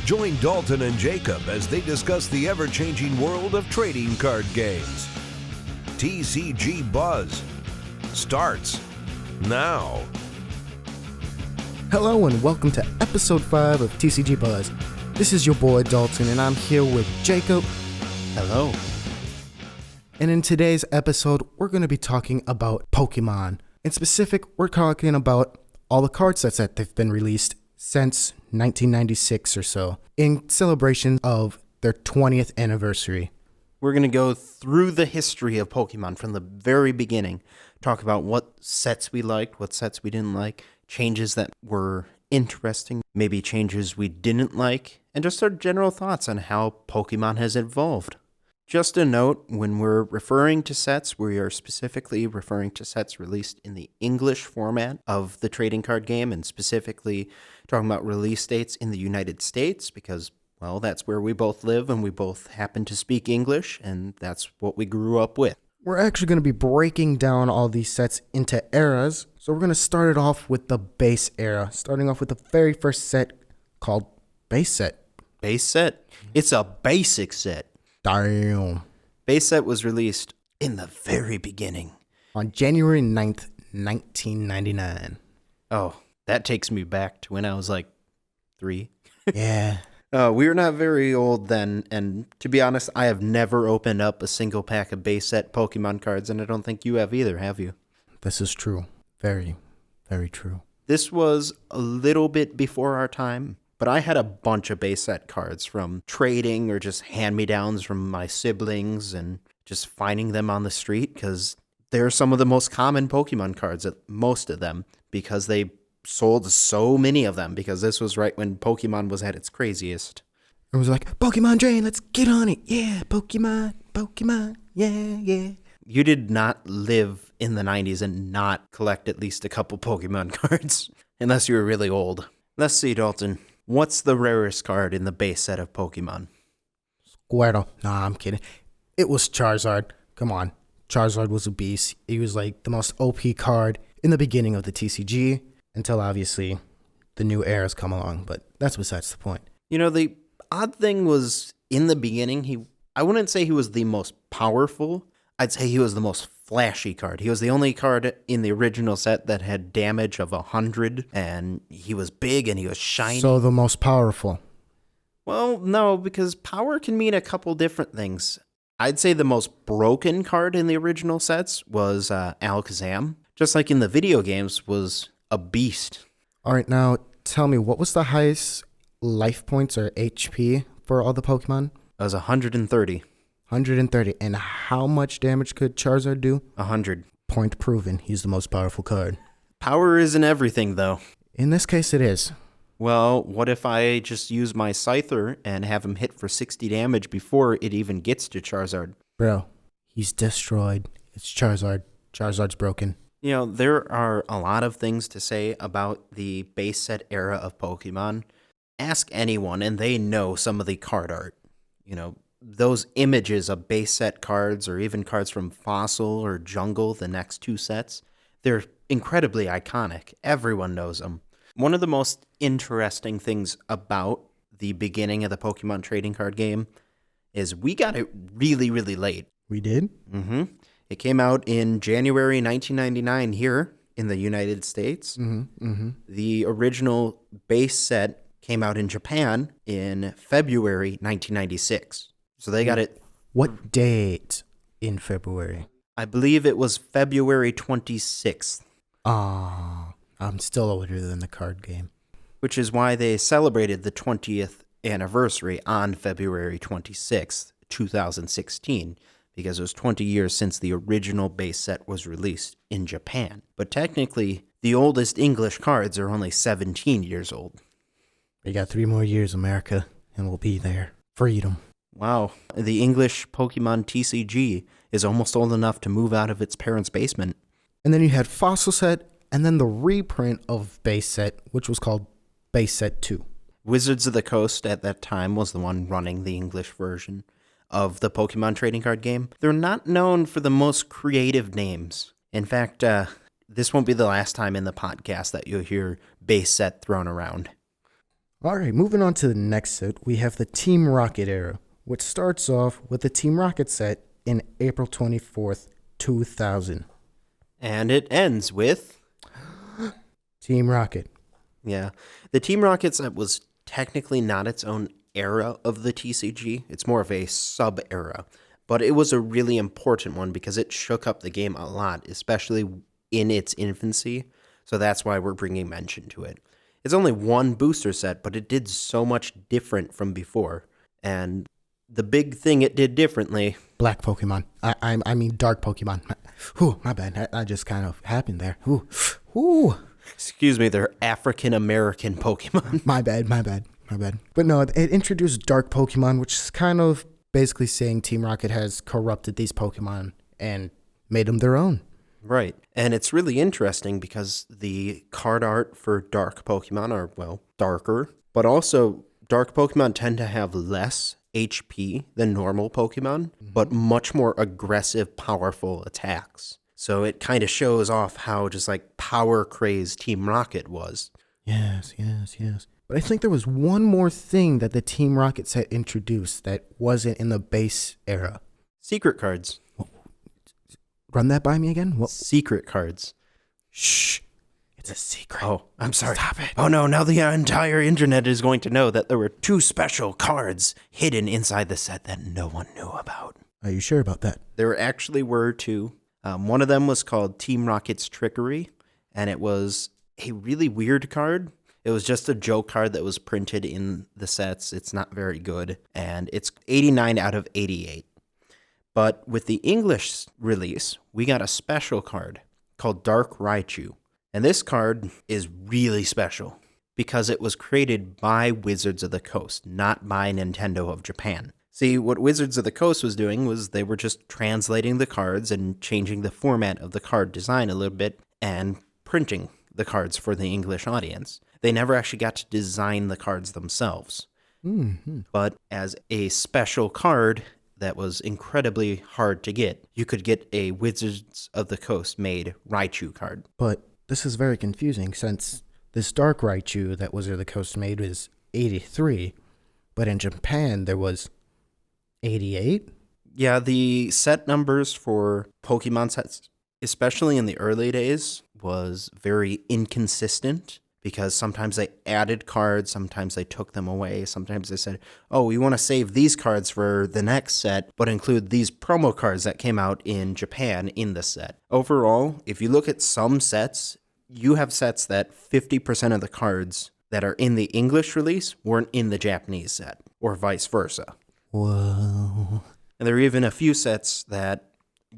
Join Dalton and Jacob as they discuss the ever-changing world of trading card games. TCG Buzz starts now. Hello and welcome to episode 5 of TCG Buzz. This is your boy Dalton and I'm here with Jacob. Hello. And in today's episode, we're going to be talking about Pokemon. In specific, we're talking about all the card sets that they've been released since 1996 or so, in celebration of their 20th anniversary. We're going to go through the history of Pokemon from the very beginning, talk about what sets we liked, what sets we didn't like, changes that were interesting, maybe changes we didn't like, and just our general thoughts on how Pokemon has evolved. Just a note, when we're referring to sets, we are specifically referring to sets released in the English format of the trading card game, and specifically talking about release dates in the United States, because, well, that's where we both live, and we both happen to speak English, and that's what we grew up with. We're actually going to be breaking down all these sets into eras, so we're going to start it off with the base era, starting off with the very first set called Base Set. Base Set? It's a basic set. Damn. Base Set was released in the very beginning. On January 9th, 1999. Oh, that takes me back to when I was like 3. Yeah. We were not very old then, and to be honest, I have never opened up a single pack of Base Set Pokemon cards, and I don't think you have either, have you? This is true. Very, very true. This was a little bit before our time. But I had a bunch of base set cards from trading or just hand-me-downs from my siblings and just finding them on the street because they're some of the most common Pokemon cards, most of them, because they sold so many of them because this was right when Pokemon was at its craziest. It was like, Pokemon Drain, let's get on it. Yeah, Pokemon, yeah. You did not live in the 90s and not collect at least a couple Pokemon cards, unless you were really old. Let's see, Dalton. What's the rarest card in the base set of Pokemon? Squirtle. Nah, I'm kidding. It was Charizard. Come on. Charizard was a beast. He was like the most OP card in the beginning of the TCG until obviously the new eras come along. But that's besides the point. You know, the odd thing was in the beginning, I wouldn't say he was the most powerful. I'd say he was the most flashy card. He was the only card in the original set that had damage of 100, and he was big and he was shiny. So the most powerful. Well, no, because power can mean a couple different things. I'd say the most broken card in the original sets was Alakazam. Just like in the video games, was a beast. All right, now tell me, what was the highest life points or HP for all the Pokemon? It was 130. 130. And how much damage could Charizard do? 100. Point proven. He's the most powerful card. Power isn't everything, though. In this case, it is. Well, what if I just use my Scyther and have him hit for 60 damage before it even gets to Charizard? Bro, he's destroyed. It's Charizard. Charizard's broken. You know, there are a lot of things to say about the base set era of Pokemon. Ask anyone, and they know some of the card art. You know, those images of base set cards or even cards from Fossil or Jungle, the next two sets, they're incredibly iconic. Everyone knows them. One of the most interesting things about the beginning of the Pokemon trading card game is we got it really, really late. We did? Mm-hmm. It came out in January 1999 here in the United States. The original base set came out in Japan in February 1996. So they got it. What date in February? I believe it was February 26th. I'm still older than the card game. Which is why they celebrated the 20th anniversary on February 26th, 2016, because it was 20 years since the original base set was released in Japan. But technically, the oldest English cards are only 17 years old. We got 3 more years, America, and we'll be there. Freedom. Wow. The English Pokemon TCG is almost old enough to move out of its parents' basement. And then you had Fossil Set, and then the reprint of Base Set, which was called Base Set 2. Wizards of the Coast at that time was the one running the English version of the Pokemon trading card game. They're not known for the most creative names. In fact, this won't be the last time in the podcast that you'll hear Base Set thrown around. All right, moving on to the next set, we have the Team Rocket era, which starts off with the Team Rocket set in April 24th, 2000. And it ends with... Team Rocket. Yeah. The Team Rocket set was technically not its own era of the TCG. It's more of a sub-era. But it was a really important one because it shook up the game a lot, especially in its infancy. So that's why we're bringing mention to it. It's only one booster set, but it did so much different from before. And the big thing it did differently... Black Pokemon. I mean dark Pokemon. Whew, my bad. I just kind of happened there. Whew. Excuse me, they're African-American Pokemon. My bad. But no, it introduced dark Pokemon, which is kind of basically saying Team Rocket has corrupted these Pokemon and made them their own. Right. And it's really interesting because the card art for dark Pokemon are, well, darker. But also, dark Pokemon tend to have less HP than normal Pokemon, but much more aggressive, powerful attacks. So it kind of shows off how just like power crazed Team Rocket was. Yes. But I think there was one more thing that the Team Rocket set introduced that wasn't in the base era. Secret cards. Run that by me again? What? Secret cards. Shh. It's a secret. Oh, I'm sorry. Stop it. Oh no, now the entire internet is going to know that there were 2 special cards hidden inside the set that no one knew about. Are you sure about that? There actually were 2. One of them was called Team Rocket's Trickery, and it was a really weird card. It was just a joke card that was printed in the sets. It's not very good, and it's 89 out of 88. But with the English release, we got a special card called Dark Raichu. And this card is really special because it was created by Wizards of the Coast, not by Nintendo of Japan. See, what Wizards of the Coast was doing was they were just translating the cards and changing the format of the card design a little bit and printing the cards for the English audience. They never actually got to design the cards themselves. Mm-hmm. But as a special card that was incredibly hard to get, you could get a Wizards of the Coast made Raichu card. But this is very confusing since this Dark Raichu that Wizard of the Coast made was 83, but in Japan there was 88? Yeah, the set numbers for Pokemon sets, especially in the early days, was very inconsistent because sometimes they added cards, sometimes they took them away, sometimes they said, oh, we want to save these cards for the next set, but include these promo cards that came out in Japan in the set. Overall, if you look at some sets, you have sets that 50% of the cards that are in the English release weren't in the Japanese set, or vice versa. Whoa. And there are even a few sets that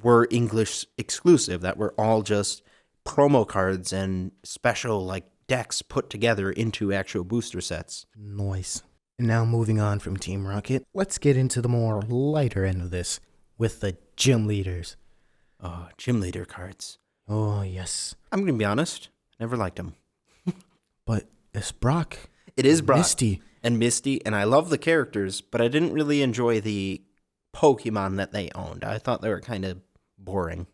were English exclusive, that were all just promo cards and special like decks put together into actual booster sets. Nice. And now moving on from Team Rocket, let's get into the more lighter end of this with the gym leaders. Oh, gym leader cards. Oh, yes. I'm going to be honest, never liked them. But it's Brock. It is Brock. Misty. And Misty, and I love the characters, but I didn't really enjoy the Pokemon that they owned. I thought they were kind of boring.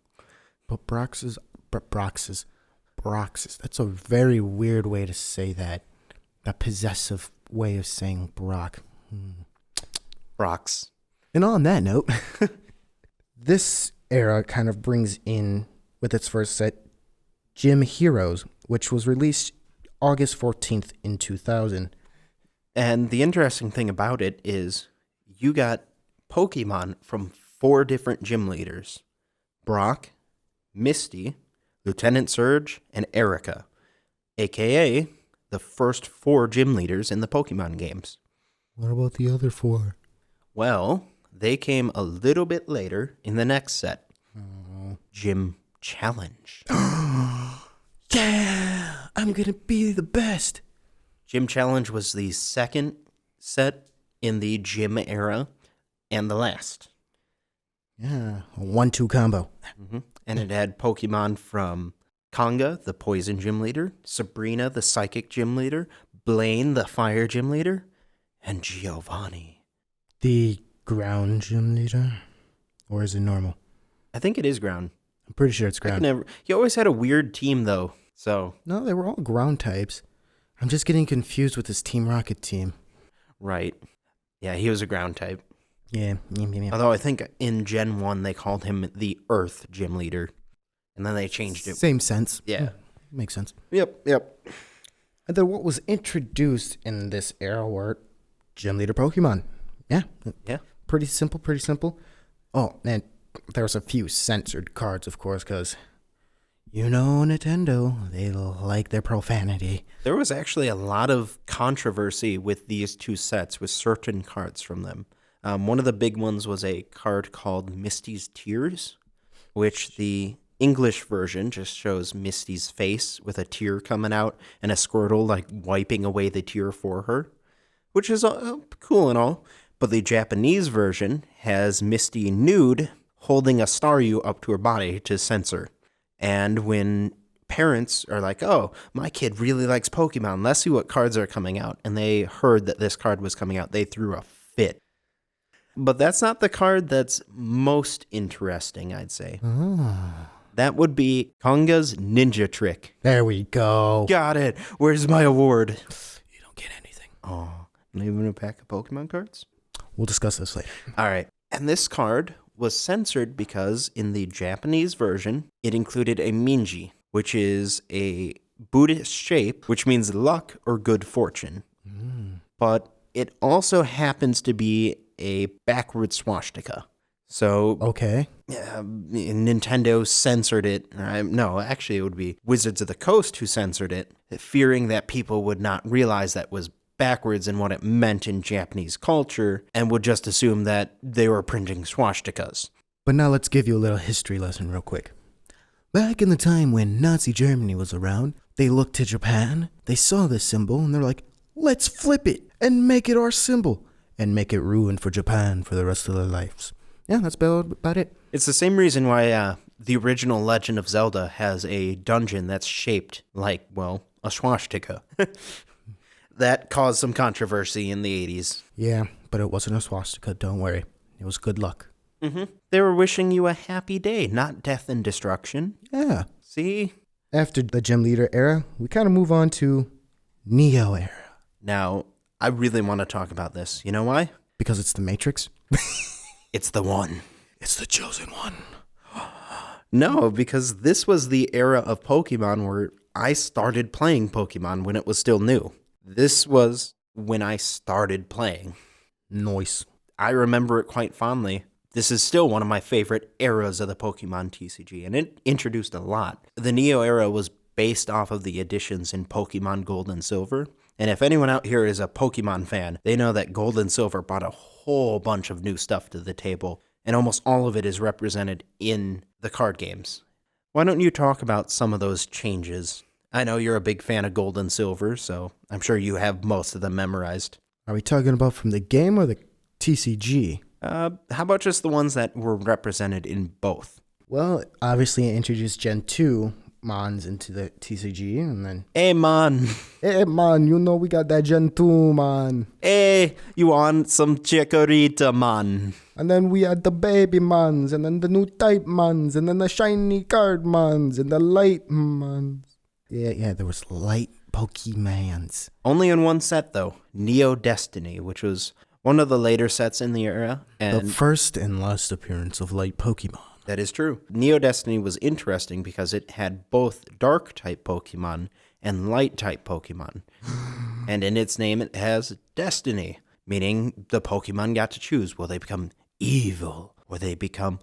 But Brox's, that's a very weird way to say that. A possessive way of saying Brock. Brox. And on that note, this era kind of brings in, with its first set, Gym Heroes, which was released August 14th in 2000. And the interesting thing about it is you got Pokemon from 4 different gym leaders. Brock, Misty, Lieutenant Surge, and Erica, a.k.a. the first 4 gym leaders in the Pokemon games. What about the other 4? Well, they came a little bit later in the next set. Gym Challenge. Yeah! I'm gonna be the best! Gym Challenge was the second set in the gym era and the last. Yeah, a 1-2 combo. Mm-hmm. And it had Pokemon from Kanga, the Poison Gym Leader, Sabrina, the Psychic Gym Leader, Blaine, the Fire Gym Leader, and Giovanni. The ground gym leader? Or is it normal? I think it is ground. I'm pretty sure it's ground. He always had a weird team, though, so... No, they were all ground types. I'm just getting confused with this Team Rocket team. Right. Yeah, he was a ground type. Yeah. Although I think in Gen 1 they called him the Earth Gym Leader. And then they changed it. Same sense. Yeah. Makes sense. Yep. And then what was introduced in this era were Gym Leader Pokemon. Yeah. Pretty simple. Oh, and there was a few censored cards, of course, because Nintendo, they like their profanity. There was actually a lot of controversy with these two sets, with certain cards from them. One of the big ones was a card called Misty's Tears, which the English version just shows Misty's face with a tear coming out and a Squirtle like wiping away the tear for her, which is cool and all. But the Japanese version has Misty nude holding a Staryu up to her body to censor. And when parents are like, oh, my kid really likes Pokemon, let's see what cards are coming out, and they heard that this card was coming out, they threw a fit. But that's not the card that's most interesting, I'd say. That would be Konga's Ninja Trick. There we go. Got it. Where's my award? You don't get anything. Oh, not even a pack of Pokemon cards? We'll discuss this later. All right. And this card was censored because in the Japanese version, it included a Minji, which is a Buddhist shape, which means luck or good fortune. But it also happens to be a backward swastika. So, Okay. Nintendo censored it. No, actually, it would be Wizards of the Coast who censored it, fearing that people would not realize that was backwards in what it meant in Japanese culture and would just assume that they were printing swastikas. But now let's give you a little history lesson real quick. Back in the time when Nazi Germany was around, they looked to Japan, they saw this symbol, and they're like, let's flip it and make it our symbol and make it ruined for Japan for the rest of their lives. Yeah, that's about it. It's the same reason why the original Legend of Zelda has a dungeon that's shaped like, well, a swastika. That caused some controversy in the 80s. Yeah, but it wasn't a swastika, don't worry. It was good luck. They were wishing you a happy day, not death and destruction. Yeah. See? After the Gym Leader era, we kind of move on to Neo era. Now, I really want to talk about this. You know why? Because it's the Matrix? It's the one. It's the chosen one. No, because this was the era of Pokemon where I started playing Pokemon when it was still new. This was when I started playing. Nice. I remember it quite fondly. This is still one of my favorite eras of the Pokemon TCG, and it introduced a lot. The Neo era was based off of the additions in Pokemon Gold and Silver, and if anyone out here is a Pokemon fan, they know that Gold and Silver brought a whole bunch of new stuff to the table, and almost all of it is represented in the card games. Why don't you talk about some of those changes? I know you're a big fan of Gold and Silver, so I'm sure you have most of them memorized. Are we talking about from the game or the TCG? How about just the ones that were represented in both? Well, obviously it introduced Gen 2 Mons into the TCG, and then... Hey, man. Hey, man, we got that Gen 2, man. Hey, you want some chikorita, man? And then we had the baby Mons, and then the new type Mons, and then the shiny card Mons, and the light Mons. Yeah, there was light Pokemons. Only in one set, though. Neo Destiny, which was one of the later sets in the era. And the first and last appearance of light Pokemon. That is true. Neo Destiny was interesting because it had both Dark-type Pokemon and Light-type Pokemon. And in its name, it has Destiny, meaning the Pokemon got to choose. Will they become evil? Or they become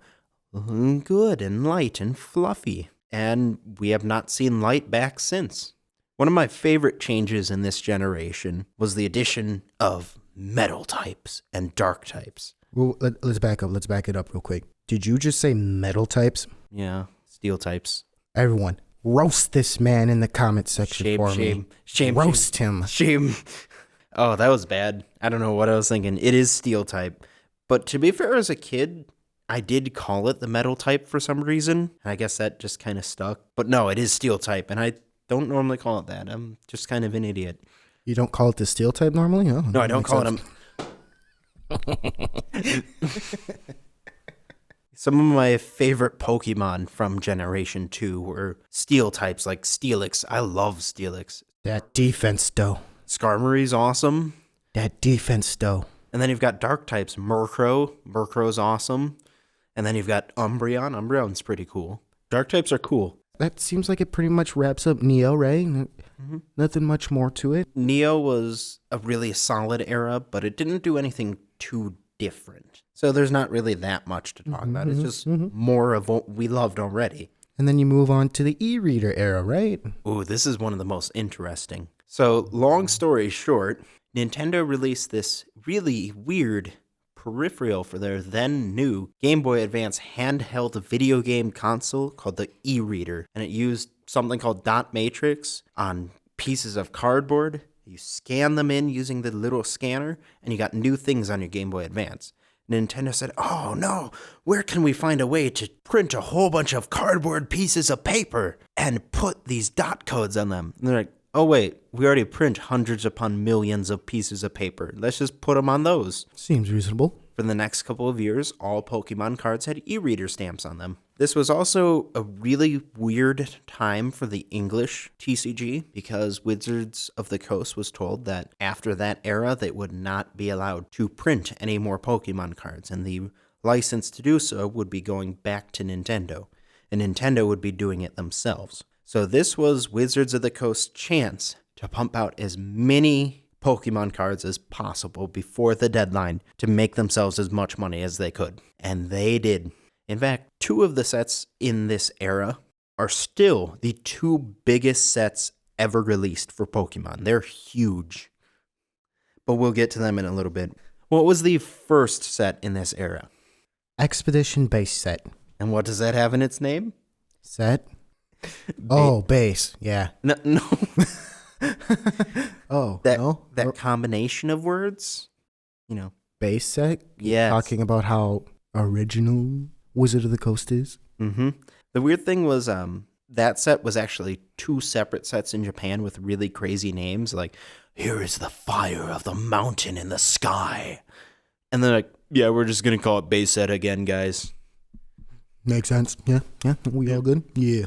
good and light and fluffy? And we have not seen Light back since. One of my favorite changes in this generation was the addition of Metal types and Dark types. Well, let's back up. Let's back it up real quick. Did you just say Metal types? Yeah, Steel types. Everyone, roast this man in the comment section for me. Shame. Roast him. Shame. Oh, that was bad. I don't know what I was thinking. It is Steel type. But to be fair, as a kid, I did call it the Metal type for some reason. And I guess that just kind of stuck. But no, it is Steel type. And I don't normally call it that. I'm just kind of an idiot. You don't call it the Steel type normally? Oh, no, I don't call it Some of my favorite Pokemon from Generation 2 were Steel types like Steelix. I love Steelix. That defense, though. Skarmory's awesome. That defense, though. And then you've got dark types. Murkrow. Murkrow's awesome. And then you've got Umbreon. Umbreon's pretty cool. Dark types are cool. That seems like it pretty much wraps up Neo, right? Nothing much more to it. Neo was a really solid era, but it didn't do anything too different. So there's not really that much to talk about. It's just more of what we loved already. And then you move on to the e-reader era, right? Ooh, this is one of the most interesting. So, long story short, Nintendo released this really weird peripheral for their then new Game Boy Advance handheld video game console called the e-reader. And it used something called dot matrix on pieces of cardboard. You scan them in using the little scanner, and you got new things on your Game Boy Advance. Nintendo said, oh no, where can we find a way to print a whole bunch of cardboard pieces of paper and put these dot codes on them? And they're like, oh wait, we already print hundreds upon millions of pieces of paper. Let's just put them on those. Seems reasonable. For the next couple of years, all Pokemon cards had e-reader stamps on them. This was also a really weird time for the English TCG because Wizards of the Coast was told that after that era, they would not be allowed to print any more Pokemon cards, and the license to do so would be going back to Nintendo, and Nintendo would be doing it themselves. So this was Wizards of the Coast's chance to pump out as many Pokemon cards as possible before the deadline to make themselves as much money as they could. And they did. In fact, 2 of the sets in this era are still the 2 biggest sets ever released for Pokemon. They're huge. But we'll get to them in a little bit. What was the first set in this era? Expedition base set. And what does that have in its name? Set? Oh, base. Yeah. No. Oh, that no? that combination of words, Base set? Yes. Talking about how original Wizard of the Coast is? Mm-hmm. The weird thing was that set was actually 2 separate sets in Japan with really crazy names, like, here is the fire of the mountain in the sky. And they're like, yeah, we're just going to call it base set again, guys. Makes sense. Yeah. We all good? Yeah.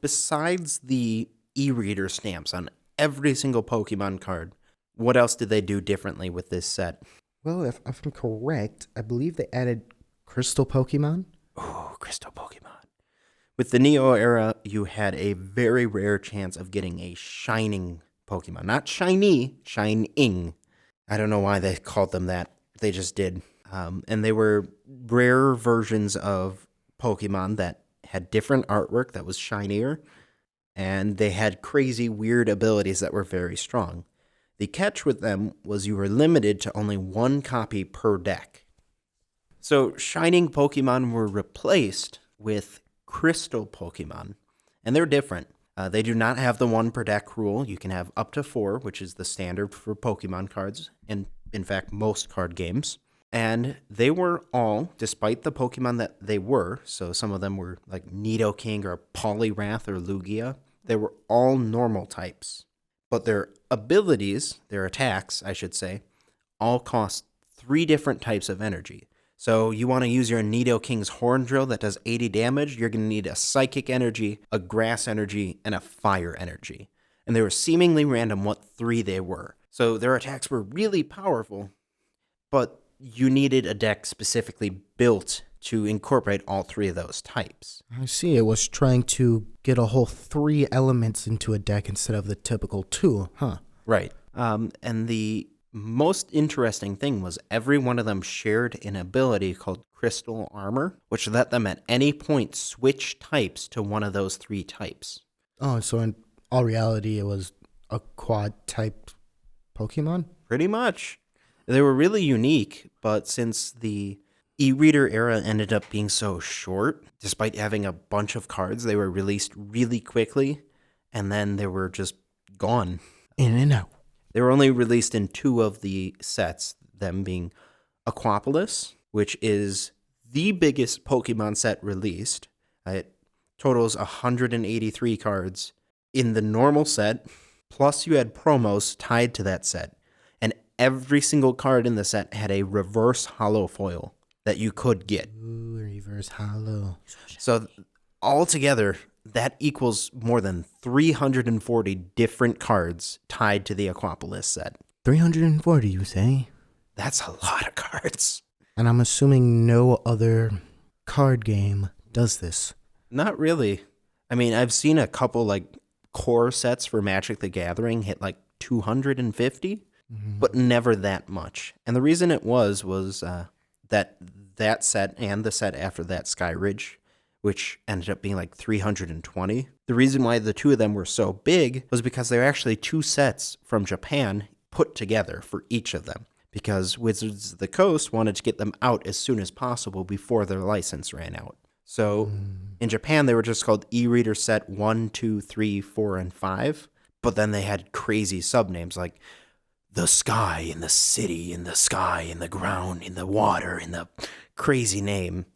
Besides the e-reader stamps on every single Pokemon card, what else did they do differently with this set? Well, if I'm correct, I believe they added Crystal Pokemon. Oh, Crystal Pokemon. With the Neo era, you had a very rare chance of getting a shining Pokemon. Not shiny, shining. I don't know why they called them that. They just did. And they were rare versions of Pokemon that had different artwork that was shinier. And they had crazy, weird abilities that were very strong. The catch with them was you were limited to only 1 copy per deck. So shining Pokemon were replaced with crystal Pokemon, and they're different. They do not have the 1 per deck rule. You can have up to 4, which is the standard for Pokemon cards, and in fact, most card games. And they were all, despite the Pokemon that they were, so some of them were like Nidoking or Poliwrath or Lugia, they were all normal types. But their abilities, their attacks, I should say, all cost 3 different types of energy. So you want to use your Nidoking's Horn Drill that does 80 damage, you're going to need a Psychic energy, a Grass energy, and a Fire energy. And they were seemingly random what 3 they were. So their attacks were really powerful, but you needed a deck specifically built to incorporate all 3 of those types. I see. It was trying to get a whole 3 elements into a deck instead of the typical 2, huh? Right. And the most interesting thing was every one of them shared an ability called Crystal Armor, which let them at any point switch types to one of those 3 types. Oh, so in all reality, it was a quad-type Pokemon? Pretty much. They were really unique, but since the e-reader era ended up being so short, despite having a bunch of cards, they were released really quickly, and then they were just gone. In and out. They were only released in 2 of the sets, them being Aquapolis, which is the biggest Pokemon set released. It totals 183 cards in the normal set, plus you had promos tied to that set. And every single card in the set had a reverse holo foil that you could get. Ooh, reverse holo. So altogether, that equals more than 340 different cards tied to the Aquapolis set. 340, you say? That's a lot of cards. And I'm assuming no other card game does this. Not really. I mean, I've seen a couple like core sets for Magic the Gathering hit like 250, but never that much. And the reason it was that set and the set after that, Sky Ridge, which ended up being like 320. The reason why the two of them were so big was because they were actually two sets from Japan put together for each of them, because Wizards of the Coast wanted to get them out as soon as possible before their license ran out. So in Japan, they were just called e-reader set 1, 2, 3, 4, and 5. But then they had crazy subnames like the sky in the city, in the sky, in the ground, in the water, in the crazy name.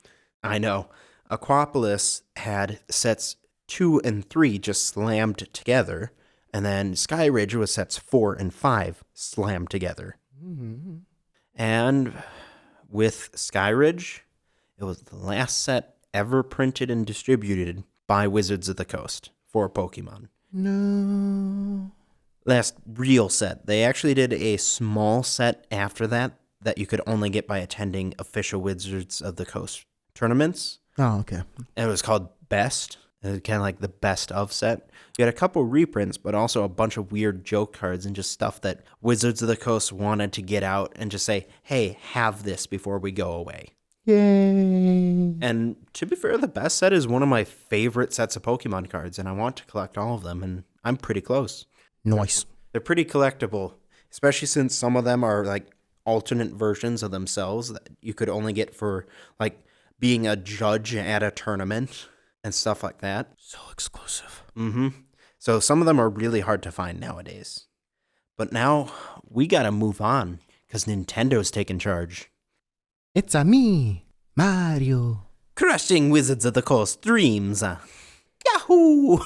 I know. Aquapolis had sets 2 and 3 just slammed together. And then Sky Ridge was sets 4 and 5 slammed together. Mm-hmm. And with Sky Ridge, it was the last set ever printed and distributed by Wizards of the Coast for Pokemon. No. Last real set. They actually did a small set after that you could only get by attending official Wizards of the Coast tournaments. Oh, okay. And it was called Best. It was kind of like the best of set. You had a couple reprints, but also a bunch of weird joke cards and just stuff that Wizards of the Coast wanted to get out and just say, hey, have this before we go away. Yay. And to be fair, the best set is one of my favorite sets of Pokemon cards, and I want to collect all of them, and I'm pretty close. Nice. They're pretty collectible, especially since some of them are like alternate versions of themselves that you could only get for like being a judge at a tournament and stuff like that. So exclusive. Mm-hmm. So some of them are really hard to find nowadays. But now we gotta move on because Nintendo's taking charge. It's a me, Mario. Crushing Wizards of the Coast dreams. Yahoo!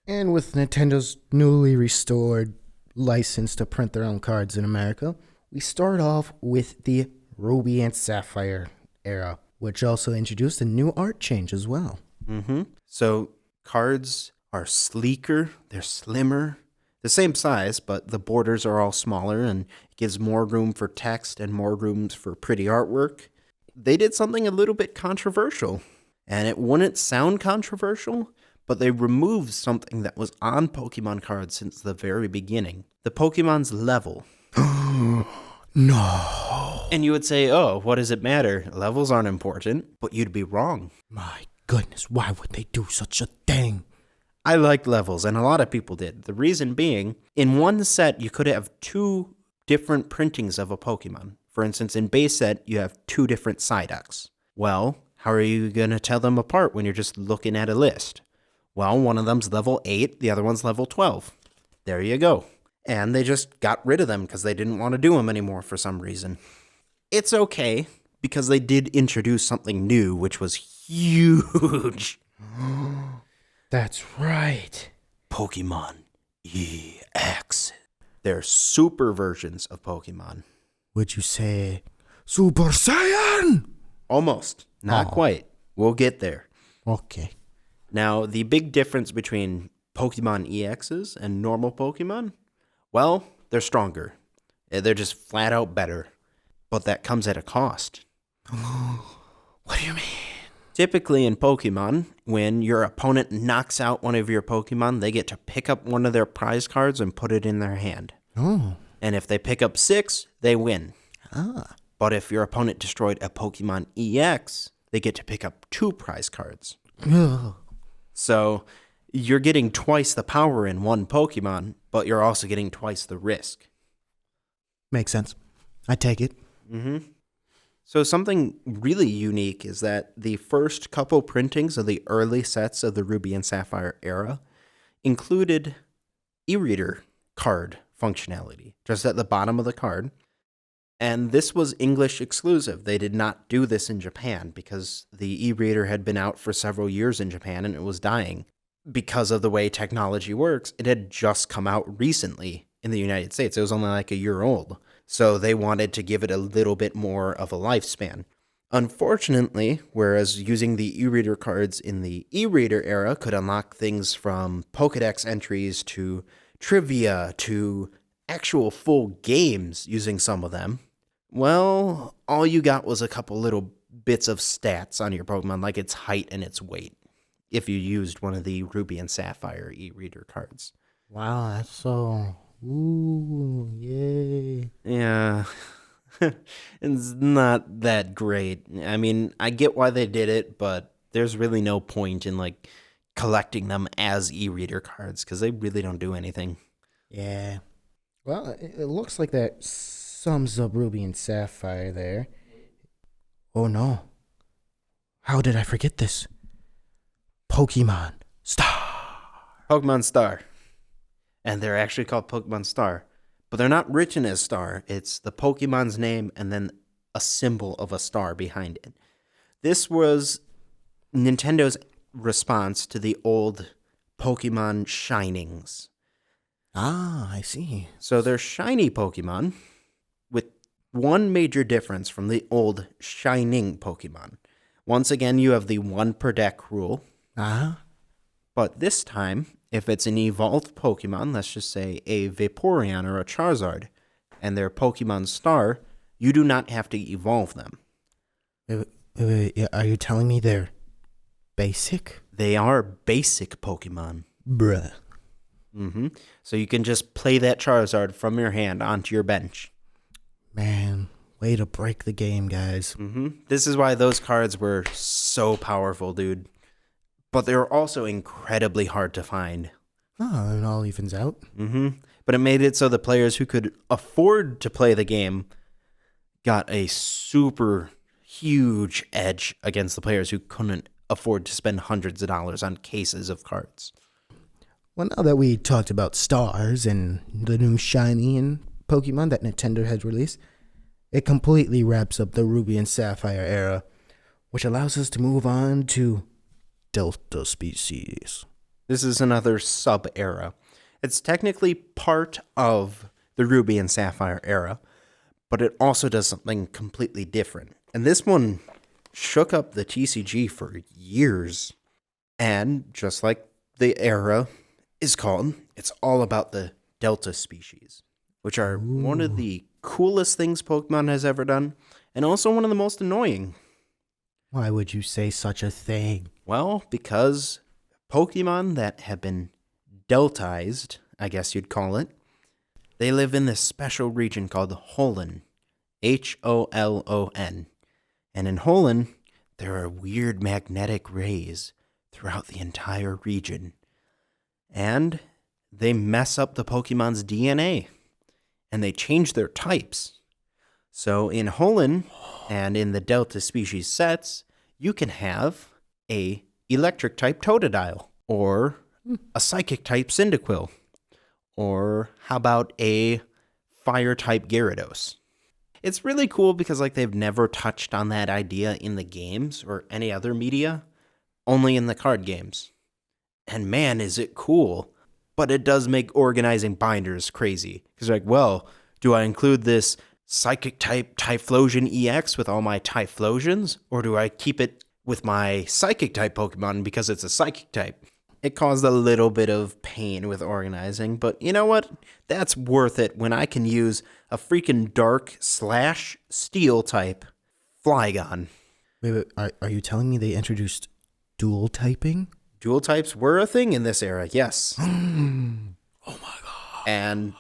And with Nintendo's newly restored license to print their own cards in America, we start off with the Ruby and Sapphire era, which also introduced a new art change as well. Mm-hmm. So cards are sleeker, they're slimmer, the same size, but the borders are all smaller and it gives more room for text and more rooms for pretty artwork. They did something a little bit controversial, and it wouldn't sound controversial, but they removed something that was on Pokemon cards since the very beginning. The Pokemon's level. No. And you would say, oh, what does it matter? Levels aren't important, but you'd be wrong. My goodness, why would they do such a thing? I liked levels, and a lot of people did. The reason being, in one set, you could have two different printings of a Pokemon. For instance, in base set, you have two different Psyducks. Well, how are you going to tell them apart when you're just looking at a list? Well, one of them's level 8, the other one's level 12. There you go. And they just got rid of them because they didn't want to do them anymore for some reason. It's okay, because they did introduce something new, which was huge. That's right. Pokemon EX. They're super versions of Pokemon. Would you say Super Saiyan? Almost. Not quite. We'll get there. Okay. Now, the big difference between Pokemon EXs and normal Pokemon, well, they're stronger. They're just flat out better. But that comes at a cost. What do you mean? Typically in Pokemon, when your opponent knocks out one of your Pokemon, they get to pick up one of their prize cards and put it in their hand. Oh. And if they pick up 6, they win. Ah. But if your opponent destroyed a Pokemon EX, they get to pick up 2 prize cards. Ugh. So you're getting twice the power in one Pokemon, but you're also getting twice the risk. Makes sense. I take it. Mm-hmm. So something really unique is that the first couple printings of the early sets of the Ruby and Sapphire era included e-reader card functionality, just at the bottom of the card. And this was English exclusive. They did not do this in Japan because the e-reader had been out for several years in Japan and it was dying. Because of the way technology works, it had just come out recently in the United States. It was only like a year old. So they wanted to give it a little bit more of a lifespan. Unfortunately, whereas using the e-reader cards in the e-reader era could unlock things from Pokedex entries to trivia to actual full games using some of them, well, all you got was a couple little bits of stats on your Pokemon, like its height and its weight, if you used one of the Ruby and Sapphire e-reader cards. Wow, that's so... Ooh, yay. Yeah. It's not that great. I mean, I get why they did it, but there's really no point in like collecting them as e-reader cards because they really don't do anything. Yeah. Well, it looks like that sums up Ruby and Sapphire there. Oh no. How did I forget this? Pokemon Star. Pokemon Star. And they're actually called Pokemon Star. But they're not written as star. It's the Pokemon's name and then a symbol of a star behind it. This was Nintendo's response to the old Pokemon Shinings. Ah, I see. So they're shiny Pokemon with one major difference from the old Shining Pokemon. Once again, you have the one per deck rule. Uh-huh. But this time, if it's an evolved Pokemon, let's just say a Vaporeon or a Charizard, and they're Pokemon Star, you do not have to evolve them. Wait, are you telling me they're basic? They are basic Pokemon. Bruh. So you can just play that Charizard from your hand onto your bench. Man, way to break the game, guys. This is why those cards were so powerful, dude. But they were also incredibly hard to find. Oh, it all evens out. But it made it so the players who could afford to play the game got a super huge edge against the players who couldn't afford to spend hundreds of dollars on cases of cards. Well, now that we talked about stars and the new shiny and Pokemon that Nintendo has released, it completely wraps up the Ruby and Sapphire era, which allows us to move on to Delta species. This is another sub-era. It's technically part of the Ruby and Sapphire era, but it also does something completely different. And this one shook up the TCG for years. And just like the era is called, it's all about the Delta species, which are one of the coolest things Pokemon has ever done, and also one of the most annoying. Why would you say such a thing? Well, because Pokemon that have been Deltized, I guess you'd call it, they live in this special region called Holon, Holon. And in Holon, there are weird magnetic rays throughout the entire region. And they mess up the Pokemon's DNA, and they change their types. So in Holon and in the Delta species sets, you can have a electric type Totodile, or a psychic type Cyndaquil, or how about a fire type Gyarados. It's really cool because like they've never touched on that idea in the games or any other media, only in the card games. And man, is it cool. But it does make organizing binders crazy. Because like, well, do I include this psychic type Typhlosion EX with all my Typhlosions? Or do I keep it with my psychic type Pokemon because it's a psychic type? It caused a little bit of pain with organizing, but you know what? That's worth it when I can use a freaking dark/steel type Flygon. Wait, are you telling me they introduced dual typing? Dual types were a thing in this era, yes. Oh my god. And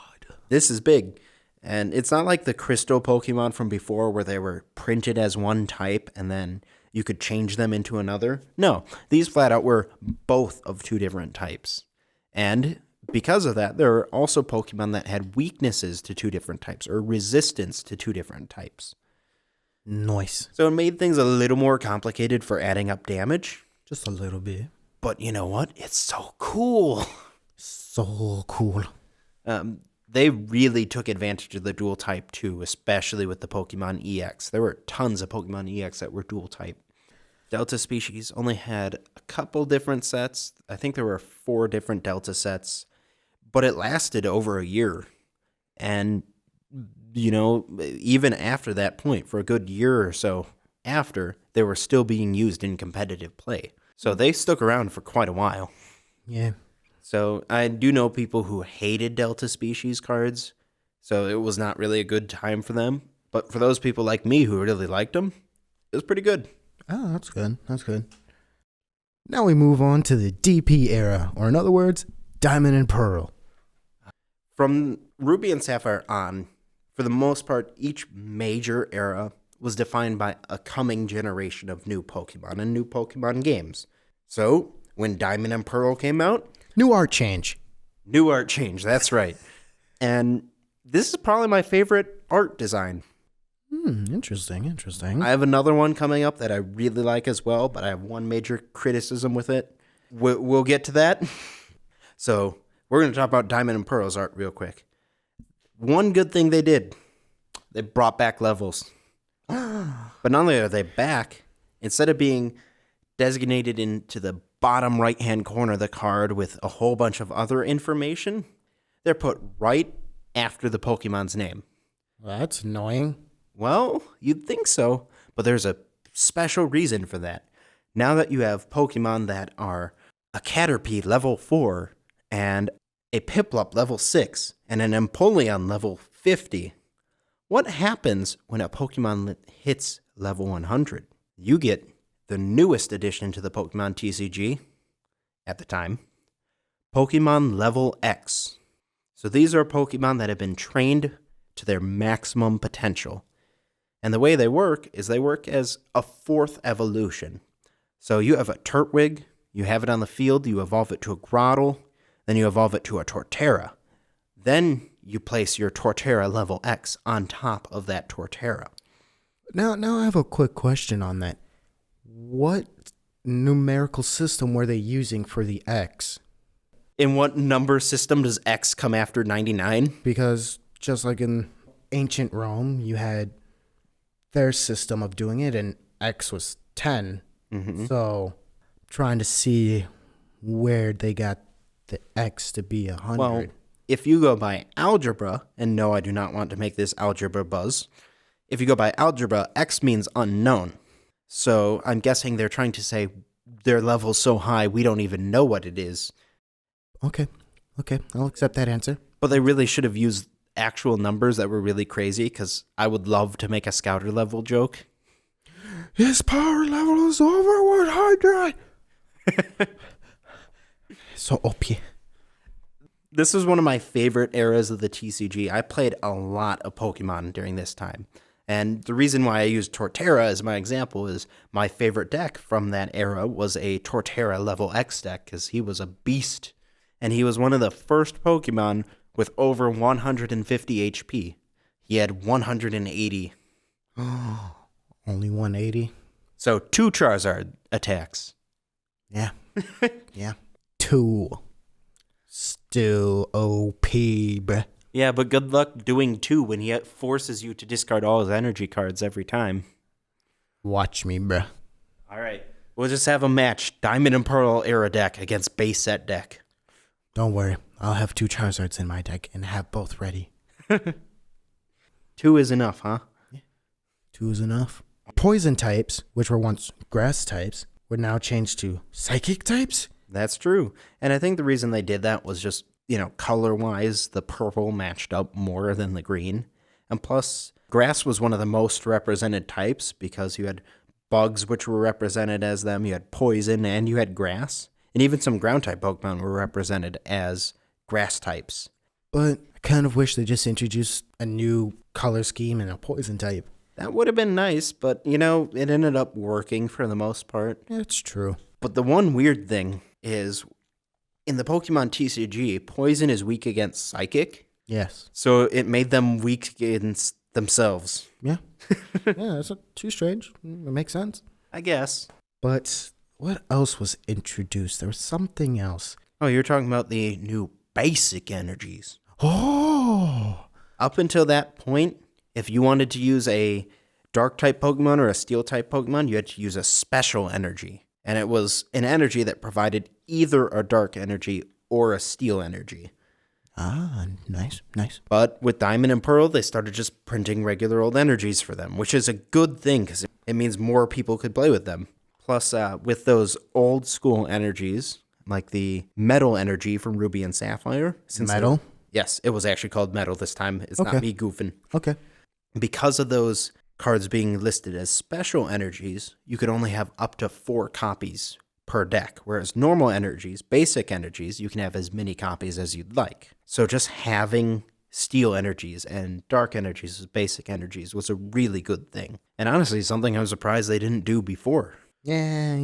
this is big. And it's not like the Crystal Pokemon from before where they were printed as one type and then you could change them into another. No, these flat out were both of two different types. And because of that, there are also Pokemon that had weaknesses to two different types or resistance to two different types. Nice. So it made things a little more complicated for adding up damage. Just a little bit. But you know what? It's so cool. So cool. They really took advantage of the dual type too, especially with the Pokemon EX. There were tons of Pokemon EX that were dual type. Delta species only had a couple different sets. I think there were 4 different Delta sets, but it lasted over a year. And, you know, even after that point, for a good year or so, after they were still being used in competitive play. So they stuck around for quite a while. Yeah. So I do know people who hated Delta Species cards, so it was not really a good time for them. But for those people like me who really liked them, it was pretty good. Oh, that's good. That's good. Now we move on to the DP era, or in other words, Diamond and Pearl. From Ruby and Sapphire on, for the most part, each major era was defined by a coming generation of new Pokemon and new Pokemon games. So, when Diamond and Pearl came out... New art change. That's right. And this is probably my favorite art design. Interesting. I have another one coming up that I really like as well, but I have one major criticism with it. We'll get to that. So, we're going to talk about Diamond and Pearl's art real quick. One good thing they did, they brought back levels. But not only are they back, instead of being designated into the bottom right-hand corner of the card with a whole bunch of other information, they're put right after the Pokemon's name. Well, that's annoying. Well, you'd think so, but there's a special reason for that. Now that you have Pokemon that are a Caterpie level 4 and a Piplup level 6 and an Empoleon level 50, what happens when a Pokemon hits level 100? You get the newest addition to the Pokemon TCG at the time, Pokemon Level X. So these are Pokemon that have been trained to their maximum potential. And the way they work is they work as a fourth evolution. So you have a Turtwig, you have it on the field, you evolve it to a Grotle, then you evolve it to a Torterra. Then you place your Torterra level X on top of that Torterra. Now I have a quick question on that. What numerical system were they using for the X? In what number system does X come after 99? Because just like in ancient Rome, you had their system of doing it, and X was 10. Mm-hmm. So trying to see where they got the X to be 100. Well, if you go by algebra, and no, I do not want to make this algebra buzz. If you go by algebra, X means unknown. So I'm guessing they're trying to say their level's so high we don't even know what it is. Okay, I'll accept that answer. But they really should have used actual numbers that were really crazy, because I would love to make a scouter level joke. His power level is over 100. So OP. This was one of my favorite eras of the TCG. I played a lot of Pokemon during this time. And the reason why I used Torterra as my example is my favorite deck from that era was a Torterra level X deck, because he was a beast. And he was one of the first Pokemon with over 150 HP. He had 180. Only 180? So 2 Charizard attacks. Yeah. Yeah. 2. Still OP, bruh. Yeah, but good luck doing 2 when he forces you to discard all his energy cards every time. Watch me, bruh. All right. We'll just have a match. Diamond and Pearl era deck against base set deck. Don't worry. I'll have 2 Charizards in my deck and have both ready. 2 is enough, huh? Yeah. 2 is enough. Poison types, which were once grass types, were now changed to psychic types? That's true. And I think the reason they did that was just, color-wise, the purple matched up more than the green. And plus, grass was one of the most represented types because you had bugs which were represented as them, you had poison, and you had grass. And even some ground-type Pokemon were represented as grass types. But I kind of wish they just introduced a new color scheme and a poison type. That would have been nice, but, it ended up working for the most part. It's true. But the one weird thing is, in the Pokemon TCG, poison is weak against psychic. Yes. So it made them weak against themselves. Yeah. Yeah, that's not too strange. It makes sense. I guess. But what else was introduced? There was something else. Oh, you're talking about the new basic energies. Oh! Up until that point, if you wanted to use a dark-type Pokemon or a steel-type Pokemon, you had to use a special energy. And it was an energy that provided either a dark energy or a steel energy. Ah, nice, nice. But with Diamond and Pearl, they started just printing regular old energies for them, which is a good thing because it means more people could play with them. Plus, with those old school energies, like the metal energy from Ruby and Sapphire. Metal? Yes, it was actually called metal this time. It's not me goofing. Okay. Because of those cards being listed as special energies, you could only have up to 4 copies per deck, whereas normal energies, basic energies, you can have as many copies as you'd like. So just having steel energies and dark energies as basic energies was a really good thing. And honestly, something I'm surprised they didn't do before. Yeah,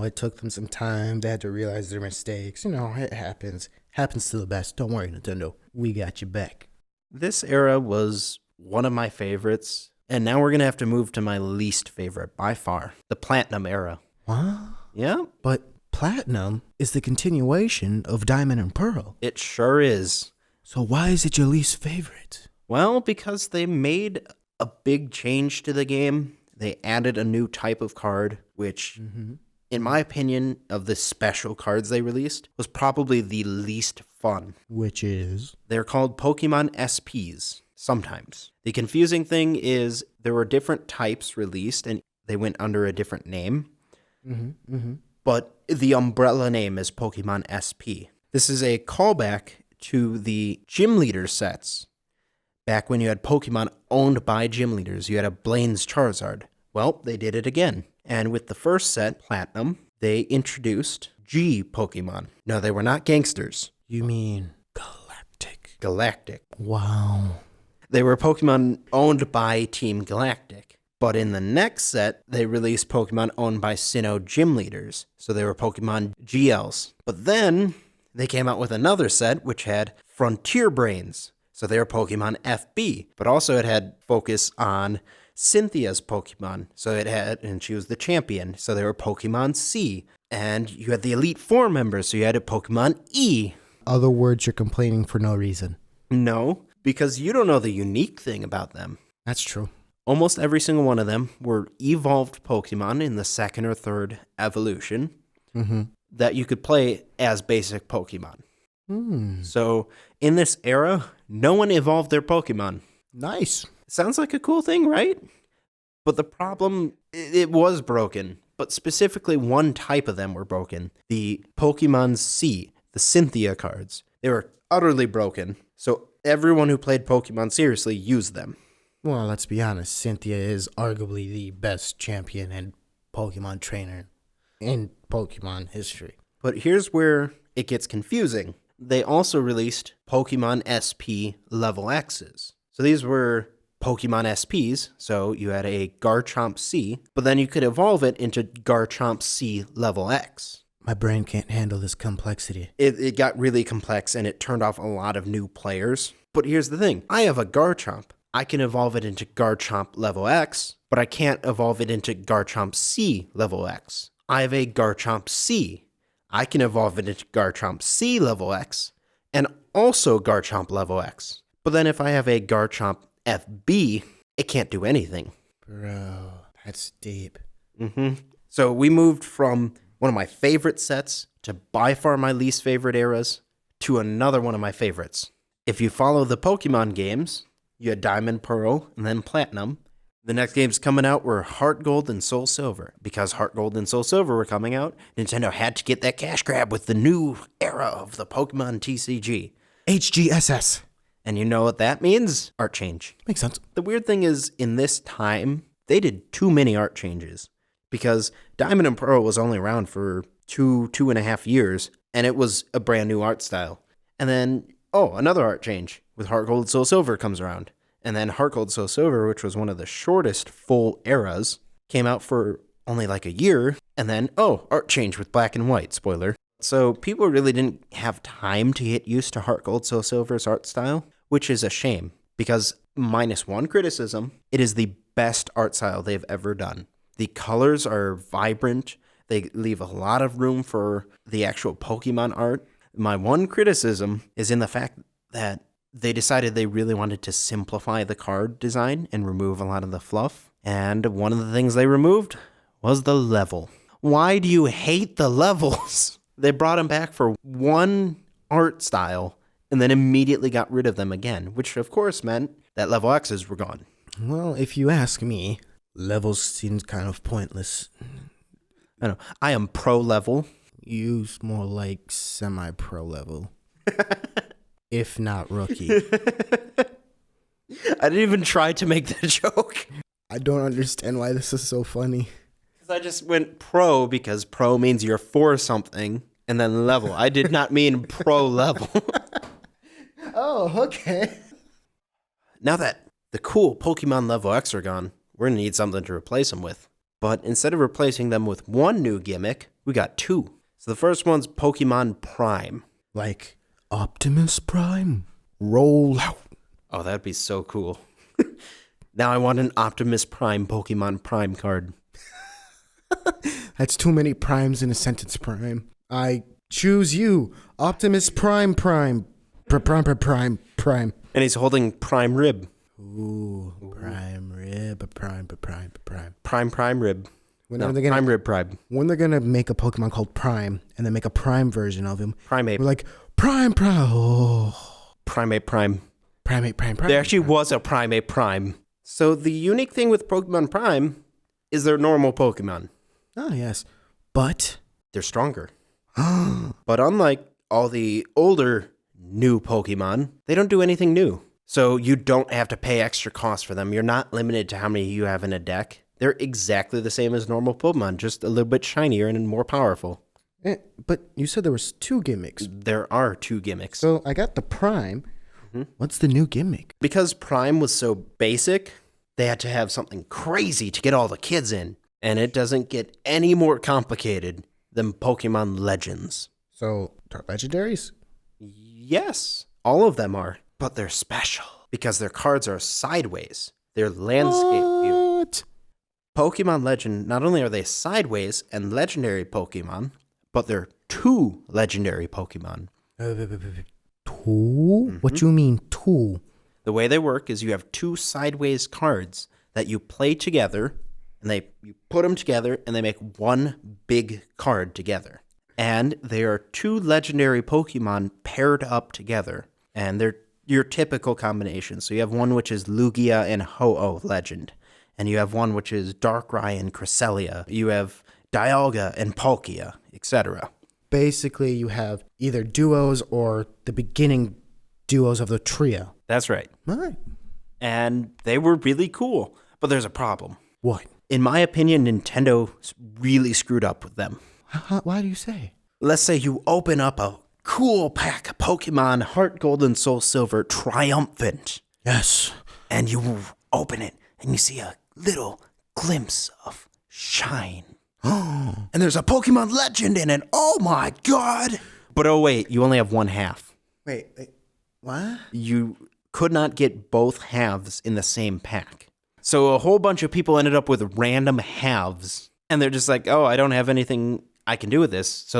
it took them some time. They had to realize their mistakes. It happens. Happens to the best. Don't worry, Nintendo. We got you back. This era was one of my favorites, and now we're going to have to move to my least favorite by far, the Platinum era. What? Yeah, But Platinum is the continuation of Diamond and Pearl. it sure is. So why is it your least favorite? Well, because they made a big change to the game. They added a new type of card, which, in my opinion, of the special cards they released, was probably the least fun. Which is? They're called Pokemon SPs, sometimes. The confusing thing is there were different types released, and they went under a different name. But the umbrella name is Pokemon SP. This is a callback to the gym leader sets. Back when you had Pokemon owned by gym leaders, you had a Blaine's Charizard. Well, they did it again. And with the first set, Platinum, they introduced G Pokemon. No, they were not gangsters. You mean Galactic? Galactic. Wow. They were Pokemon owned by Team Galactic. But in the next set, they released Pokemon owned by Sinnoh gym leaders. So they were Pokemon GLs. But then they came out with another set which had Frontier Brains. So they were Pokemon FB. But also it had focus on Cynthia's Pokemon. So it had, and she was the champion. So they were Pokemon C. And you had the Elite Four members. So you had a Pokemon E. Other words, you're complaining for no reason. No, because you don't know the unique thing about them. That's true. Almost every single one of them were evolved Pokemon in the second or third evolution that you could play as basic Pokemon. So in this era, no one evolved their Pokemon. Nice. Sounds like a cool thing, right? But the problem, it was broken. But specifically one type of them were broken. The Pokemon C, the Cynthia cards. They were utterly broken. So everyone who played Pokemon seriously used them. Well, let's be honest. Cynthia is arguably the best champion and Pokemon trainer in Pokemon history. But here's where it gets confusing. They also released Pokemon SP Level X's. So these were Pokemon SPs, so you had a Garchomp C, but then you could evolve it into Garchomp C Level X. My brain can't handle this complexity. It got really complex and it turned off a lot of new players. But here's the thing. I have a Garchomp. I can evolve it into Garchomp Level X, but I can't evolve it into Garchomp C Level X. I have a Garchomp C. I can evolve it into Garchomp C Level X and also Garchomp Level X. But then if I have a Garchomp FB, it can't do anything. Bro, that's deep. So we moved from one of my favorite sets to by far my least favorite eras to another one of my favorites. If you follow the Pokemon games, you had Diamond, Pearl, and then Platinum. The next games coming out were Heart Gold and Soul Silver. Because Heart Gold and Soul Silver were coming out, Nintendo had to get that cash grab with the new era of the Pokemon TCG. HGSS. And you know what that means? Art change. Makes sense. The weird thing is, in this time, they did too many art changes. Because Diamond and Pearl was only around for 2.5 years, and it was a brand new art style. And then, another art change with Heart Gold Soul Silver comes around. And then Heart Gold Soul Silver, which was one of the shortest full eras, came out for only like a year. And then, art change with Black and White, spoiler. So people really didn't have time to get used to Heart Gold Soul Silver's art style, which is a shame. Because minus one criticism, it is the best art style they've ever done. The colors are vibrant. They leave a lot of room for the actual Pokemon art. My one criticism is in the fact that they decided they really wanted to simplify the card design and remove a lot of the fluff. And one of the things they removed was the level. Why do you hate the levels? They brought them back for one art style, and then immediately got rid of them again, which of course meant that level X's were gone. Well, if you ask me, levels seems kind of pointless. I know. I am pro level. Use more like semi-pro level. If not rookie. I didn't even try to make the joke. I don't understand why this is so funny. Because I just went pro because pro means you're for something, and then level. I did not mean pro level. Oh, okay. Now that the cool Pokemon level X are gone, we're going to need something to replace them with. But instead of replacing them with one new gimmick, we got two. So the first one's Pokemon Prime. Like Optimus Prime. Roll out. Oh, that'd be so cool. Now I want an Optimus Prime Pokemon Prime card. That's too many primes in a sentence, Prime. I choose you, Optimus Prime. Prime. And he's holding Prime Rib. Ooh, Prime Rib, Prime. Prime Rib. Prime Rib Prime. When they're gonna make a Pokemon called Prime and then make a Prime version of him, Primeape. we're like, Prime. Oh. Primeape Prime. Prime. There actually was a Primeape Prime. So the unique thing with Pokemon Prime is they're normal Pokemon. Oh, yes. But they're stronger. But unlike all the older new Pokemon, they don't do anything new. So you don't have to pay extra costs for them. You're not limited to how many you have in a deck. They're exactly the same as normal Pokemon, just a little bit shinier and more powerful. But you said there was two gimmicks. There are two gimmicks. So I got the Prime. What's the new gimmick? Because Prime was so basic, they had to have something crazy to get all the kids in. And it doesn't get any more complicated than Pokemon Legends. So, they're legendaries? Yes, all of them are. But they're special because their cards are sideways. They're landscape view. Pokemon Legend, not only are they sideways and legendary Pokemon, but they're two legendary Pokemon. Two? What you mean, two? The way they work is you have two sideways cards that you play together, and you put them together, and they make one big card together. And they are two legendary Pokemon paired up together, and they're your typical combination. So you have one which is Lugia and Ho-Oh Legend, and you have one which is Darkrai and Cresselia. You have Dialga and Palkia, etc. Basically, you have either duos or the beginning duos of the trio. That's right. All right. And they were really cool, but there's a problem. What? In my opinion, Nintendo really screwed up with them. Why do you say? Let's say you open up a cool pack of Pokemon Heart Gold and Soul Silver Triumphant. Yes. And you open it and you see a little glimpse of shine. And there's a Pokemon Legend in it. Oh my god. But oh wait, you only have one half. Wait, what? You could not get both halves in the same pack. So a whole bunch of people ended up with random halves. And they're just like, oh, I don't have anything I can do with this.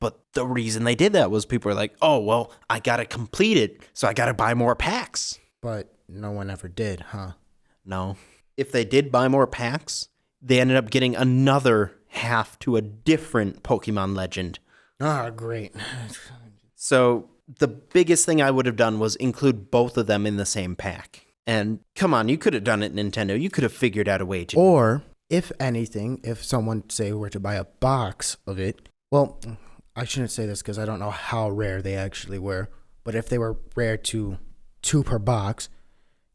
But the reason they did that was people were like, oh, well, I got to complete it, so I got to buy more packs. But no one ever did, huh? No. If they did buy more packs, they ended up getting another half to a different Pokemon Legend. Ah, great. So the biggest thing I would have done was include both of them in the same pack. And come on, you could have done it, Nintendo. You could have figured out a way to. Or, if anything, if someone, say, were to buy a box of it, well, I shouldn't say this because I don't know how rare they actually were, but if they were rare to 2 per box,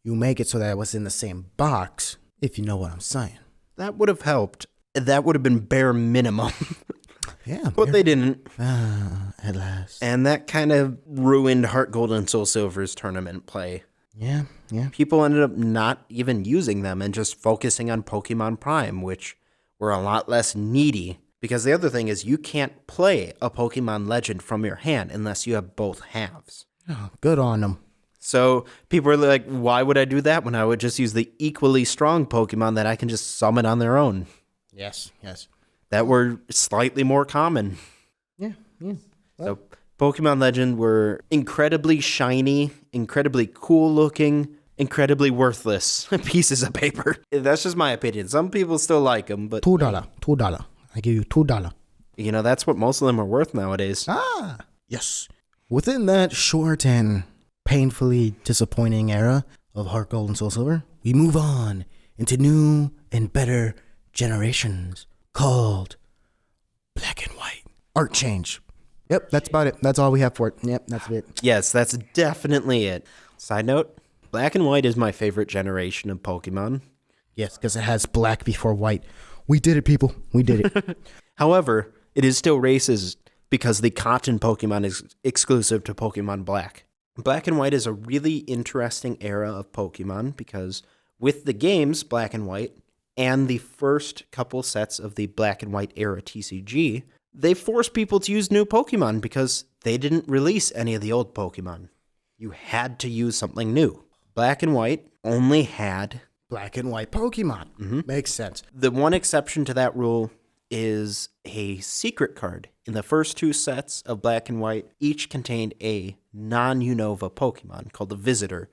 you make it so that it was in the same box, if you know what I'm saying. That would have helped. That would have been bare minimum. Yeah. But they didn't. At last. And that kind of ruined Heart Gold and Soul Silver's tournament play. Yeah. People ended up not even using them and just focusing on Pokemon Prime, which were a lot less needy. Because the other thing is you can't play a Pokemon Legend from your hand unless you have both halves. Oh, good on them. So people are like, why would I do that when I would just use the equally strong Pokemon that I can just summon on their own? Yes. That were slightly more common. Yeah. So Pokemon Legend were incredibly shiny, incredibly cool looking, incredibly worthless pieces of paper. That's just my opinion. Some people still like them, but $2. I give you $2. you know, that's what most of them are worth nowadays. Ah, yes. Within that short and painfully disappointing era of Heart Gold and Soul Silver, we move on into new and better generations called Black and White. Art change. Yep, that's about it. That's all we have for it. Yep, that's it. Yes, that's definitely it. Side note, Black and White is my favorite generation of Pokemon. Yes, because it has black before white. We did it, people. We did it. However, it is still racist because the cotton Pokemon is exclusive to Pokemon Black. Black and White is a really interesting era of Pokemon because with the games Black and White and the first couple sets of the Black and White era TCG, they forced people to use new Pokemon because they didn't release any of the old Pokemon. You had to use something new. Black and White only had Black and White Pokemon. Mm-hmm. Makes sense. The one exception to that rule is a secret card. In the first two sets of Black and White, each contained a non-Unova Pokemon called the Visitor.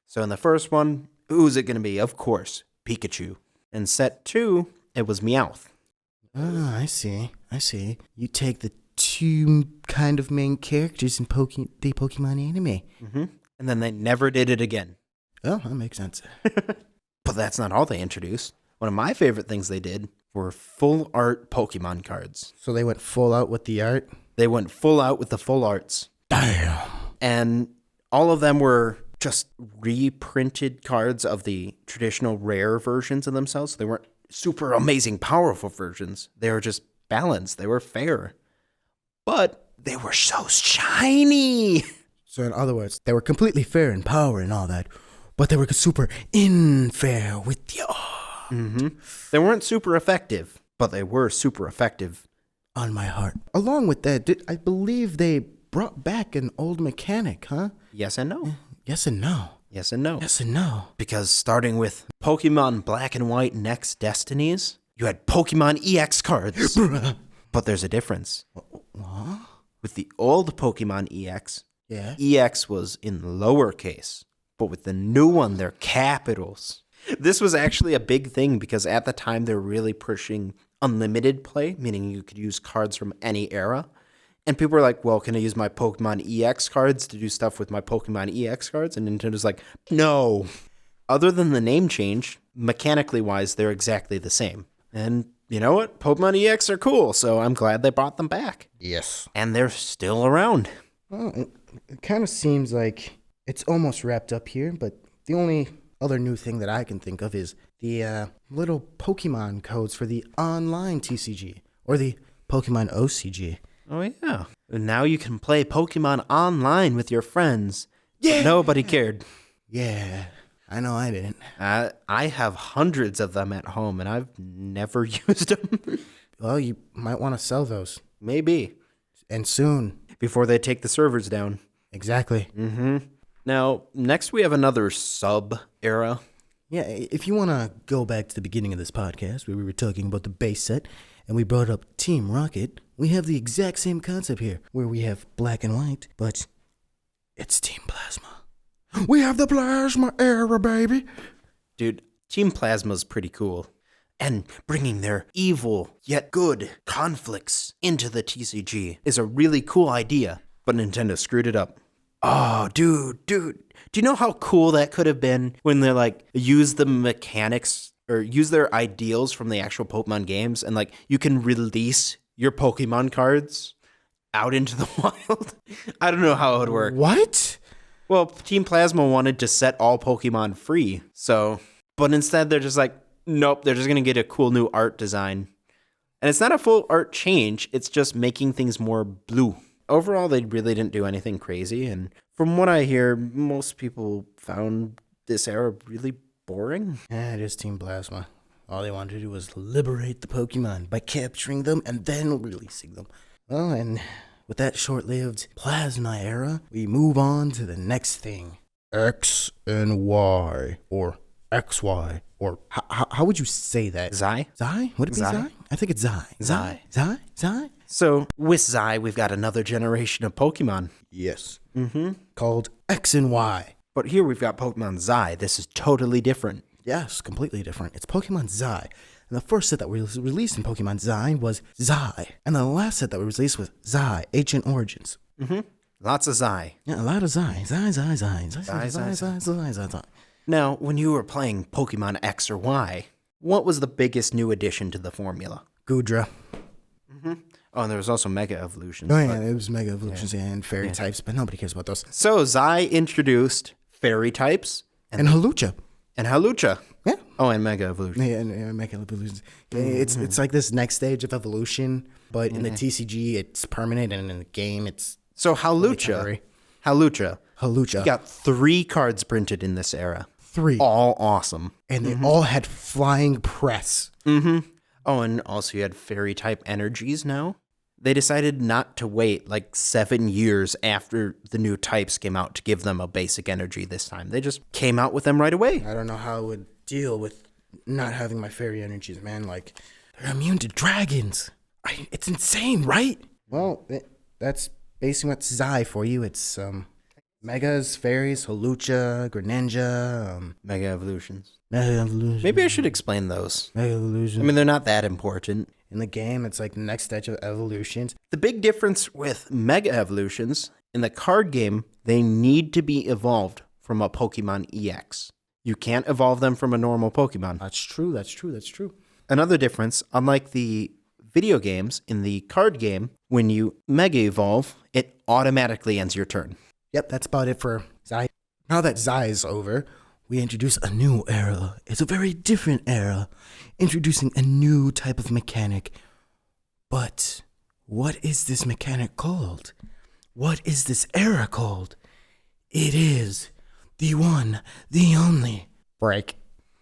So in the first one, who's it going to be? Of course, Pikachu. In set 2, it was Meowth. Ah, I see. You take the two kind of main characters in the Pokemon anime. Mm-hmm. And then they never did it again. Oh, that makes sense. But that's not all they introduced. One of my favorite things they did were full art Pokemon cards. So they went full out with the art? They went full out with the full arts. Damn. And all of them were just reprinted cards of the traditional rare versions of themselves. They weren't super amazing, powerful versions. They were just balanced. They were fair. But they were so shiny. So in other words, they were completely fair in power and all that, but they were super unfair with the art. Mm-hmm. They weren't super effective, but they were super effective. On my heart. Along with that, I believe they brought back an old mechanic, huh? Yes and no. Yes and no. Yes and no. Yes and no. Because starting with Pokemon Black and White Next Destinies, you had Pokemon EX cards. But there's a difference. What? With the old Pokemon EX, yeah, EX was in lowercase. But with the new one, they're capitals. This was actually a big thing because at the time they were really pushing unlimited play, meaning you could use cards from any era. And people were like, well, can I use my Pokemon EX cards to do stuff with my Pokemon EX cards? And Nintendo's like, no. Other than the name change, mechanically wise, they're exactly the same. And you know what? Pokemon EX are cool, so I'm glad they brought them back. Yes. And they're still around. Well, it kind of seems like it's almost wrapped up here, but the only other new thing that I can think of is the little Pokemon codes for the online TCG, or the Pokemon OCG. Oh, yeah. And now you can play Pokemon online with your friends. Yeah! But nobody cared. Yeah. I know I didn't. I have hundreds of them at home, and I've never used them. Well, you might want to sell those. Maybe. And soon. Before they take the servers down. Exactly. Mm-hmm. Now, next we have another sub-era. Yeah, if you want to go back to the beginning of this podcast, where we were talking about the base set, and we brought up Team Rocket, we have the exact same concept here, where we have Black and White, but it's Team Plasma. We have the Plasma era, baby. Dude, Team Plasma's pretty cool. And bringing their evil, yet good conflicts into the TCG is a really cool idea, but Nintendo screwed it up. Oh, dude. Do you know how cool that could have been when they're like, use the mechanics or use their ideals from the actual Pokemon games and like you can release your Pokemon cards out into the wild? I don't know how it would work. What? Well, Team Plasma wanted to set all Pokemon free, but instead they're just like, nope, they're just going to get a cool new art design. And it's not a full art change, it's just making things more blue. Overall, they really didn't do anything crazy, and from what I hear, most people found this era really boring. Yeah, it is Team Plasma. All they wanted to do was liberate the Pokemon by capturing them and then releasing them. Well, and with that short-lived Plasma era, we move on to the next thing. X and Y, or XY, or how would you say that? Zai? Zai? Would it be Zai? I think it's Zai. Zai? So, with Zai, we've got another generation of Pokemon. Yes. Mm-hmm. Called X and Y. But here we've got Pokemon Zai. This is totally different. Yes, completely different. It's Pokemon Zai. And the first set that was released in Pokemon Zai was Zai. And the last set that was released was Zai, Ancient Origins. Mm-hmm. Lots of Zai. Yeah, a lot of Zai. Zai. Now, when you were playing Pokemon X or Y, what was the biggest new addition to the formula? Gudra. Oh, and there was also Mega Evolutions. Oh, yeah, it was Mega Evolutions and Fairy types, but nobody cares about those. So Zai introduced Fairy types And Hawlucha. and Hawlucha. Yeah. Oh, and Mega Evolution. Yeah, and Mega Evolutions. It's like this next stage of evolution, but in the TCG, it's permanent, and in the game, it's So temporary. Hawlucha Hawlucha. got 3 cards printed in this era. 3. All awesome. And they all had flying press. Oh, and also you had Fairy type energies now. They decided not to wait like 7 years after the new types came out to give them a basic energy this time. They just came out with them right away. I don't know how I would deal with not having my fairy energies, man. Like, they're immune to dragons. It's insane, right? Well, that's basically what's Zai for you. It's Megas, Fairies, Hawlucha, Greninja, Mega Evolutions. Mega Evolution. Maybe I should explain those. Mega Evolution. I mean, they're not that important. In the game, it's like the next stage of evolutions. The big difference with Mega Evolutions, in the card game, they need to be evolved from a Pokemon EX. You can't evolve them from a normal Pokemon. That's true. Another difference, unlike the video games, in the card game, when you Mega Evolve, it automatically ends your turn. Yep, that's about it for Zai. Now that Zai is over, we introduce a new era. It's a very different era, introducing a new type of mechanic. But what is this mechanic called? What is this era called? It is the one, the only break.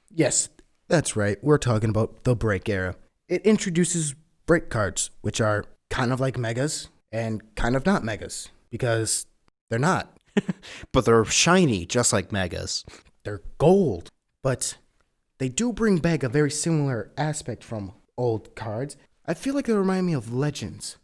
Yes, that's right. We're talking about the break era. It introduces break cards, which are kind of like megas and kind of not megas, because they're not. But they're shiny, just like Megas. They're gold, but they do bring back a very similar aspect from old cards. I feel like they remind me of Legends.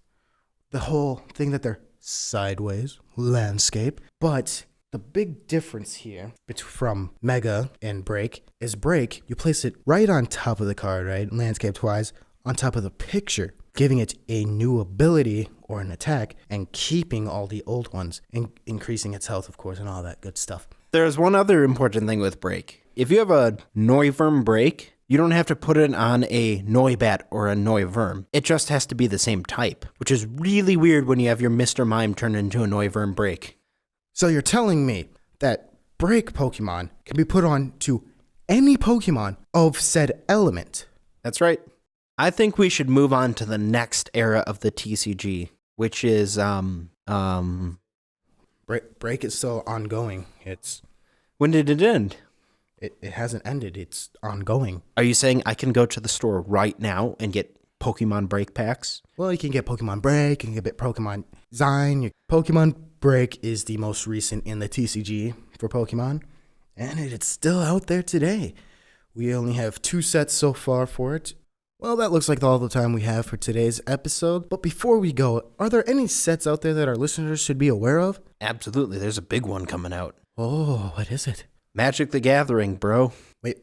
The whole thing that they're sideways, landscape. But the big difference here from Mega and Break is Break, you place it right on top of the card, right? Landscape-wise, on top of the picture, giving it a new ability or an attack and keeping all the old ones and increasing its health, of course, and all that good stuff. There's one other important thing with Break. If you have a Noiverm Break, you don't have to put it on a Noibat or a Noiverm. It just has to be the same type, which is really weird when you have your Mr. Mime turn into a Noiverm Break. So you're telling me that Break Pokemon can be put on to any Pokemon of said element? That's right. I think we should move on to the next era of the TCG, which is Break is still ongoing. When did it end? It hasn't ended. It's ongoing. Are you saying I can go to the store right now and get Pokemon Break packs? Well, you can get Pokemon Break, you can get Pokemon Zine. Pokemon Break is the most recent in the TCG for Pokemon, and it's still out there today. We only have 2 sets so far for it. Well, that looks like all the time we have for today's episode. But before we go, are there any sets out there that our listeners should be aware of? Absolutely. There's a big one coming out. Oh, what is it? Magic the Gathering, bro. Wait,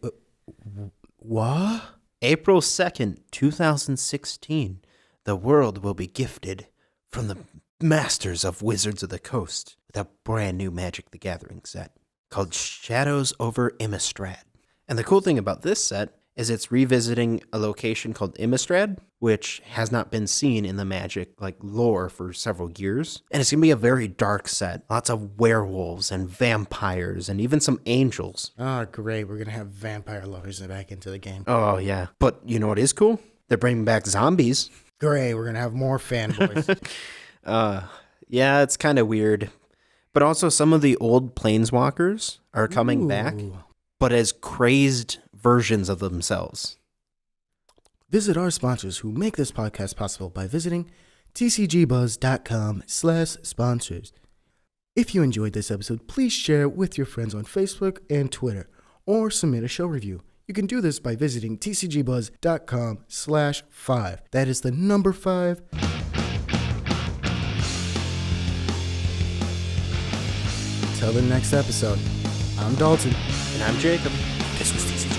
what? April 2nd, 2016. The world will be gifted from the masters of Wizards of the Coast with a brand new Magic the Gathering set called Shadows over Innistrad. And the cool thing about this set is it's revisiting a location called Innistrad, which has not been seen in the Magic lore for several years. And it's going to be a very dark set. Lots of werewolves and vampires and even some angels. Oh, great. We're going to have vampire lovers back into the game. Oh, yeah. But you know what is cool? They're bringing back zombies. Great. We're going to have more fanboys. Yeah, it's kind of weird. But also some of the old planeswalkers are coming back, but as crazed versions of themselves. Visit our sponsors who make this podcast possible by visiting tcgbuzz.com/sponsors. If you enjoyed this episode, please share it with your friends on Facebook and Twitter, or submit a show review. You can do this by visiting tcgbuzz.com/5. That is the number 5. Till the next episode, I'm Dalton. And I'm Jacob. This was TCG.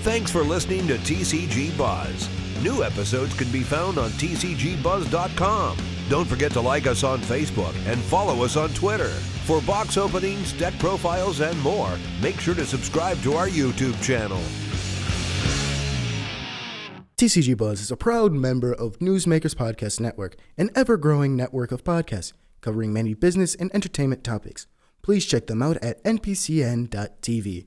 Thanks for listening to TCG Buzz. New episodes can be found on tcgbuzz.com. Don't forget to like us on Facebook and follow us on Twitter. For box openings, deck profiles, and more, make sure to subscribe to our YouTube channel. TCG Buzz is a proud member of Newsmakers Podcast Network, an ever-growing network of podcasts covering many business and entertainment topics. Please check them out at npcn.tv.